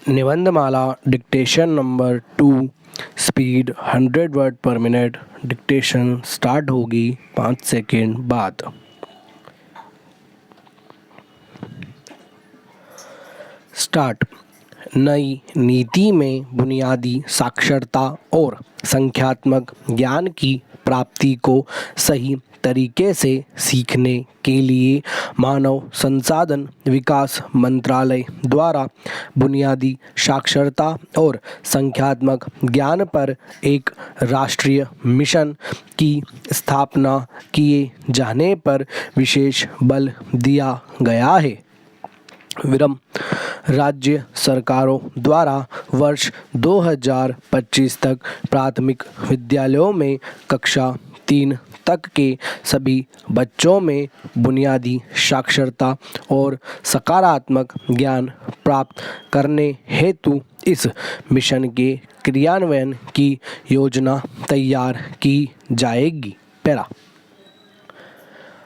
Nibandhmala dictation number 2 speed 100 word per minute. Dictation start होगी 5 second बाद। Start. नई नीति में बुनियादी साक्षरता और संख्यात्मक ज्ञान की प्राप्ति को सही तरीके से सीखने के लिए मानव संसाधन विकास मंत्रालय द्वारा बुनियादी साक्षरता और संख्यात्मक ज्ञान पर एक राष्ट्रीय मिशन की स्थापना किए जाने पर विशेष बल दिया गया है। विरम राज्य सरकारों द्वारा वर्ष 2025 तक प्राथमिक विद्यालयों में कक्षा 3 तक के सभी बच्चों में बुनियादी साक्षरता और सकारात्मक ज्ञान प्राप्त करने हेतु इस मिशन के क्रियान्वयन की योजना तैयार की जाएगी। पैरा।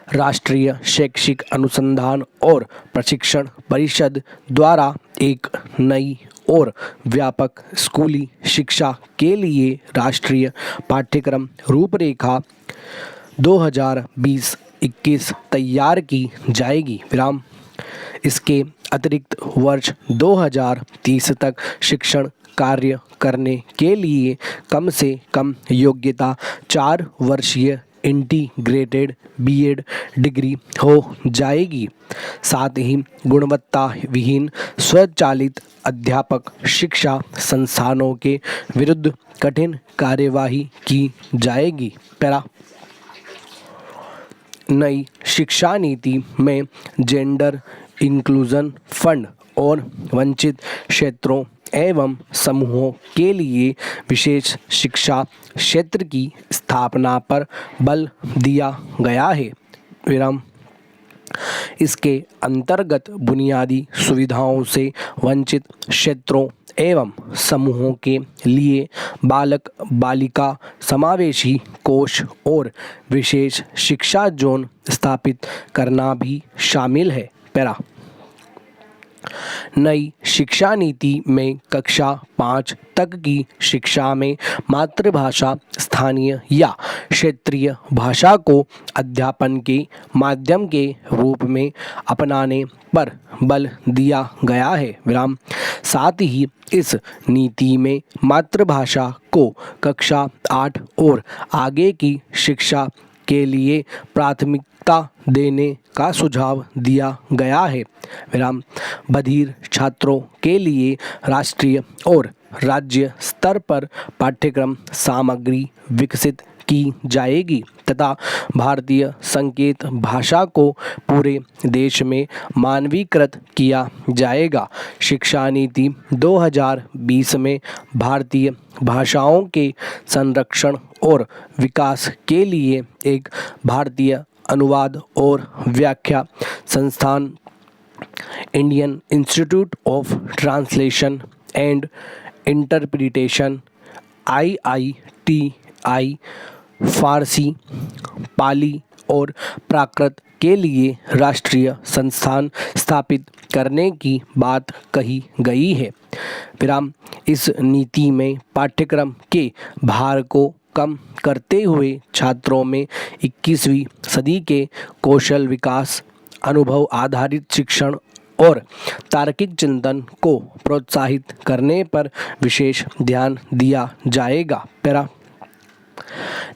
राष्ट्रीय शैक्षिक अनुसंधान और प्रशिक्षण परिषद द्वारा एक नई और व्यापक स्कूली शिक्षा के लिए राष्ट्रीय पाठ्यक्रम रूपरेखा 2020-21 तैयार की जाएगी। विराम। इसके अतिरिक्त वर्ष 2030 तक शिक्षण कार्य करने के लिए कम से कम योग्यता 4 वर्षीय इंटीग्रेटेड बीएड डिग्री हो जाएगी। साथ ही गुणवत्ता विहीन स्वचालित अध्यापक शिक्षा संस्थानों के विरुद्ध कठिन कार्यवाही की जाएगी। पैरा। नई शिक्षा नीति में जेंडर इंक्लूजन फंड और वंचित क्षेत्रों एवं समूहों के लिए विशेष शिक्षा क्षेत्र की स्थापना पर बल दिया गया है। विराम। इसके अंतर्गत बुनियादी सुविधाओं से वंचित क्षेत्रों एवं समूहों के लिए बालक बालिका समावेशी कोष और विशेष शिक्षा जोन स्थापित करना भी शामिल है। पैरा। नई शिक्षा नीति में कक्षा 5 तक की शिक्षा में मातृभाषा स्थानीय या क्षेत्रीय भाषा को अध्यापन के माध्यम के रूप में अपनाने पर बल दिया गया है। विराम। साथ ही इस नीति में मातृभाषा को कक्षा 8 और आगे की शिक्षा के लिए प्राथमिकता देने का सुझाव दिया गया है। विराम। बधिर छात्रों के लिए राष्ट्रीय और राज्य स्तर पर पाठ्यक्रम सामग्री विकसित की जाएगी तथा भारतीय संकेत भाषा को पूरे देश में मानवीकृत किया जाएगा। शिक्षा नीति 2020 में भारतीय भाषाओं के संरक्षण और विकास के लिए एक भारतीय अनुवाद और व्याख्या संस्थान Indian institute of translation and interpretation IITI फारसी, पाली और प्राकृत के लिए राष्ट्रीय संस्थान स्थापित करने की बात कही गई है। विराम। इस नीति में पाठ्यक्रम के भार को कम करते हुए छात्रों में 21वीं सदी के कौशल विकास, अनुभव आधारित शिक्षण और तार्किक चिंतन को प्रोत्साहित करने पर विशेष ध्यान दिया जाएगा। पैरा।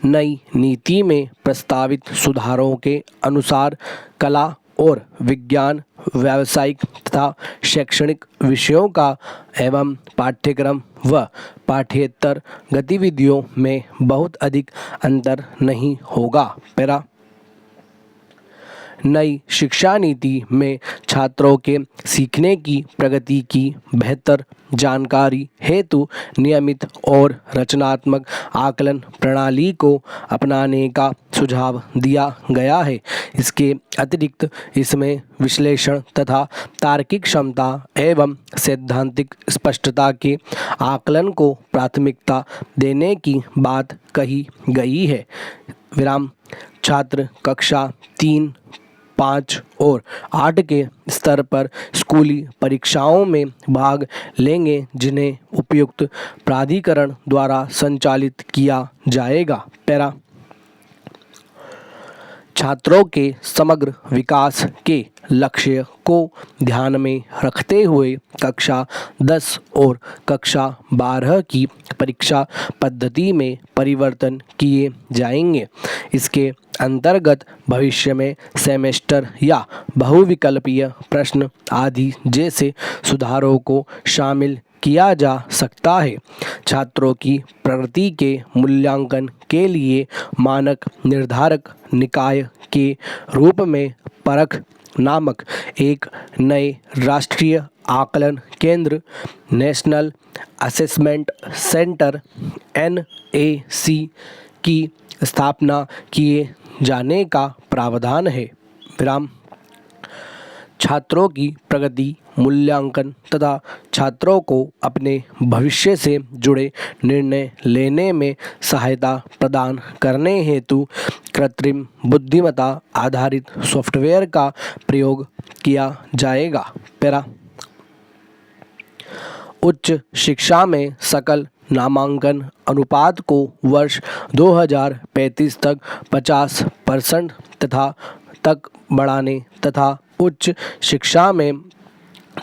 नई नीति में प्रस्तावित सुधारों के अनुसार कला और विज्ञान, व्यावसायिक तथा शैक्षणिक विषयों का एवं पाठ्यक्रम व पाठ्येतर गतिविधियों में बहुत अधिक अंतर नहीं होगा। पैरा। नई शिक्षा नीति में छात्रों के सीखने की प्रगति की बेहतर जानकारी हेतु नियमित और रचनात्मक आकलन प्रणाली को अपनाने का सुझाव दिया गया है। इसके अतिरिक्त इसमें विश्लेषण तथा तार्किक क्षमता एवं सैद्धांतिक स्पष्टता के आकलन को प्राथमिकता देने की बात कही गई है। विराम। छात्र कक्षा 3 5 और 8 के स्तर पर स्कूली परीक्षाओं में भाग लेंगे, जिन्हें उपयुक्त प्राधिकरण द्वारा संचालित किया जाएगा। पैरा छात्रों के समग्र विकास के लक्ष्य को ध्यान में रखते हुए कक्षा 10 और कक्षा 12 की परीक्षा पद्धति में परिवर्तन किए जाएंगे। इसके अंतर्गत भविष्य में सेमेस्टर या बहुविकल्पीय प्रश्न आदि जैसे सुधारों को शामिल किया जा सकता है। छात्रों की प्रगति के मूल्यांकन के लिए मानक निर्धारक निकाय के रूप में परख नामक एक नए राष्ट्रीय आकलन केंद्र नेशनल असेसमेंट सेंटर NAC की स्थापना किए जाने का प्रावधान है। विराम छात्रों की प्रगति मूल्यांकन तथा छात्रों को अपने भविष्य से जुड़े निर्णय लेने में सहायता प्रदान करने हेतु कृत्रिम बुद्धिमत्ता आधारित सॉफ्टवेयर का प्रयोग किया जाएगा। पैरा उच्च शिक्षा में सकल नामांकन अनुपात को वर्ष 2035 तक 50% तक बढ़ाने तथा उच्च शिक्षा में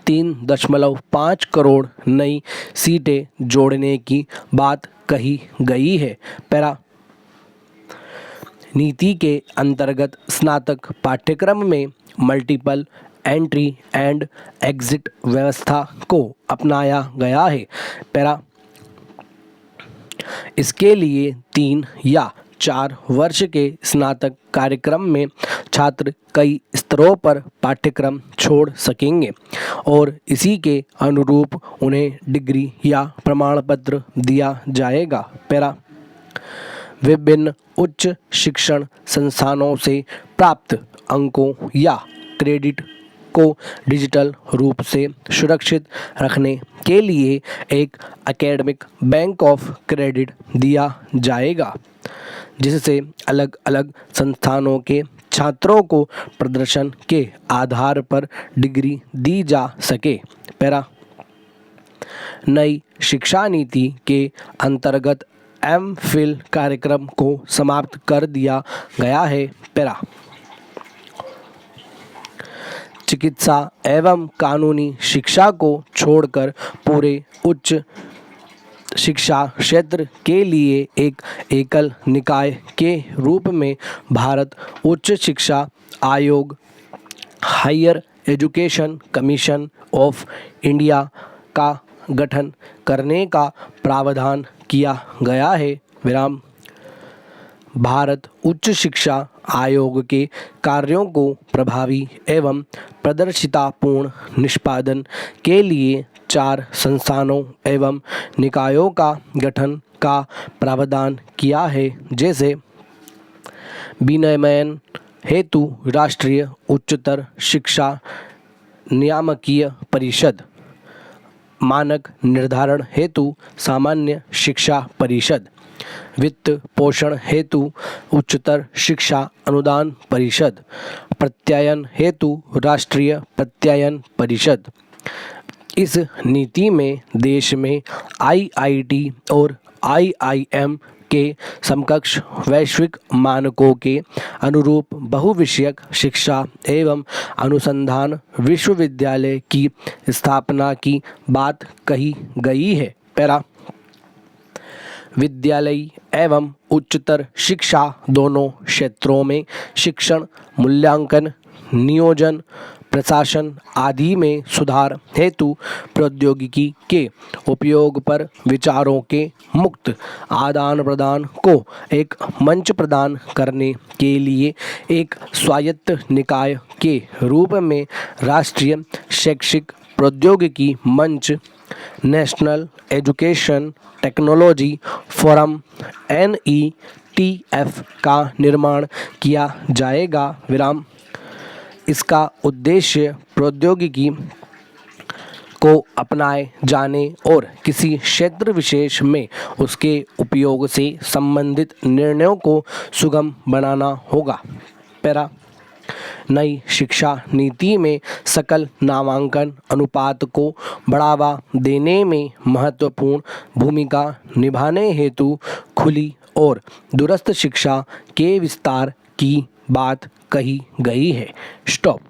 3.5 करोड़ नई सीटें जोड़ने की बात कही गई है। पैरा नीति के अंतर्गत स्नातक पाठ्यक्रम में मल्टीपल एंट्री एंड एग्जिट व्यवस्था को अपनाया गया है। पैरा इसके लिए 3 या 4 वर्ष के स्नातक कार्यक्रम में छात्र कई स्तरों पर पाठ्यक्रम छोड़ सकेंगे और इसी के अनुरूप उन्हें डिग्री या प्रमाण पत्र दिया जाएगा। पैरा विभिन्न उच्च शिक्षण संस्थानों से प्राप्त अंकों या क्रेडिट को डिजिटल रूप से सुरक्षित रखने के लिए एक एकेडमिक बैंक ऑफ क्रेडिट दिया जाएगा, जिससे अलग अलग संस्थानों के छात्रों को प्रदर्शन के आधार पर डिग्री दी जा सके। पैरा नई शिक्षा नीति के अंतर्गत MPhil कार्यक्रम को समाप्त कर दिया गया है। पैरा चिकित्सा एवं कानूनी शिक्षा को छोड़कर पूरे उच्च शिक्षा क्षेत्र के लिए एक एकल निकाय के रूप में भारत उच्च शिक्षा आयोग higher education commission of India का गठन करने का प्रावधान किया गया है। विराम भारत उच्च शिक्षा आयोग के कार्यों को प्रभावी एवं पारदर्शितापूर्ण निष्पादन के लिए 4 संस्थानों एवं निकायों का गठन का प्रावधान किया है, जैसे विनियमन हेतु राष्ट्रीय उच्चतर शिक्षा नियामकीय परिषद, मानक निर्धारण हेतु सामान्य शिक्षा परिषद, वित्त पोषण हेतु उच्चतर शिक्षा अनुदान परिषद, प्रत्यायन हेतु राष्ट्रीय प्रत्यायन परिषद। इस नीति में देश में IIT और IIM के समकक्ष वैश्विक मानकों के अनुरूप बहुविषयक शिक्षा एवं अनुसंधान विश्वविद्यालय की स्थापना की बात कही गई है। पैरा विद्यालयी एवं उच्चतर शिक्षा दोनों क्षेत्रों में शिक्षण मूल्यांकन नियोजन प्रशासन आदि में सुधार हेतु प्रौद्योगिकी के उपयोग पर विचारों के मुक्त आदान प्रदान को एक मंच प्रदान करने के लिए एक स्वायत्त निकाय के रूप में राष्ट्रीय शैक्षिक प्रौद्योगिकी मंच national education technology forum NETF का निर्माण किया जाएगा। विराम इसका उद्देश्य प्रौद्योगिकी को अपनाए जाने और किसी क्षेत्र विशेष में उसके उपयोग से संबंधित निर्णयों को सुगम बनाना होगा। पैरा नई शिक्षा नीति में सकल नामांकन अनुपात को बढ़ावा देने में महत्वपूर्ण भूमिका निभाने हेतु खुली और दूरस्थ शिक्षा के विस्तार की बात कही गई है। स्टॉप।